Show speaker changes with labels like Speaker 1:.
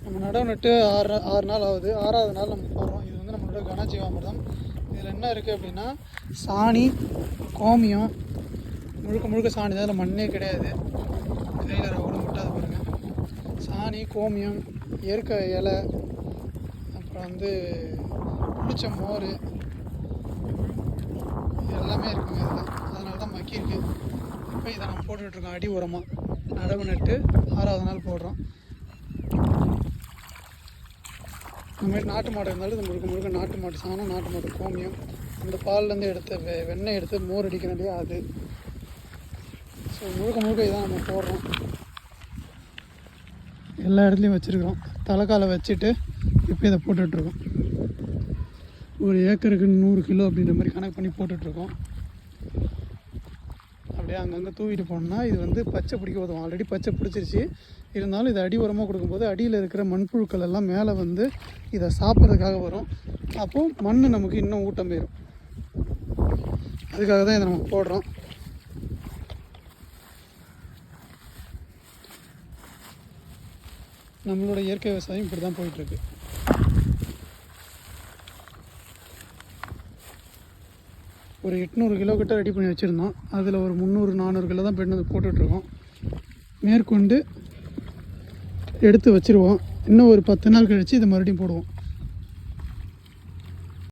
Speaker 1: நம்ம நடவு நட்டு 6 நாள் ஆகுது. 6வது நாள் நம்ம போடுறோம். இது வந்து நம்மளோட கனஜீவாமிர்தம். இதில் என்ன இருக்குது அப்படின்னா சாணி, கோமியம், முழுக்க சாணி தான். அதில் மண்ணே கிடையாது. கையில் கூட முட்டாது பாருங்கள். சாணி, கோமியம், இயற்கை இலை, அப்புறம் வந்து புளிச்ச மோர், எல்லாமே இருக்குங்க இதெல்லாம். அதனால தான் மக்கி இருக்குது. இப்போ இதை நம்ம போட்டுட்ருக்கோம் அடி உரமாக. நடவு நட்டு 6வது நாள் போடுறோம். இந்த மாதிரி நாட்டு மாடு இருந்தாலும் இது முழுக்க நாட்டு மாட்டு சாணம், நாட்டு மாட்டு கோமியம், அந்த பால்லேருந்து எடுத்த வெண்ணெய் எடுத்து மோர் அடிக்கணும் இல்லையா அது. ஸோ முழுக்க இதான் நம்ம போடுறோம். எல்லா இடத்துலையும் வச்சுருக்கிறோம். தலைக்காலை வச்சுட்டு இப்போ இதை போட்டுட்ருக்கோம். ஒரு ஏக்கருக்கு 100 கிலோ அப்படின்ற மாதிரி கணக்கு பண்ணி போட்டுட்ருக்கோம். அப்படியே அங்கங்கே தூவிட்டு போனோம்னா இது வந்து பச்சை பிடிக்க உதவும். ஆல்ரெடி பச்சை பிடிச்சிருச்சு. இருந்தாலும் இது அடி உரமாக கொடுக்கும்போது அடியில் இருக்கிற மண்புழுக்கள் எல்லாம் மேலே வந்து இதை சாப்பிட்றதுக்காக வரும். அப்போது மண் நமக்கு இன்னும் ஊட்டம் போயிடும். அதுக்காக தான் இதை நம்ம போடுறோம். நம்மளோட இயற்கை விவசாயம் இப்படி தான் போயிட்டுருக்கு. ஒரு 800 கிலோ கிட்ட ரெடி பண்ணி வச்சுருந்தோம். அதில் ஒரு 300-400 கிலோ தான் பெண்ணு போட்டுட்ருக்கோம். மேற்கொண்டு எடுத்து வச்சுருவோம். இன்னும் ஒரு 10 நாள் கழித்து இதை மறுபடியும் போடுவோம்.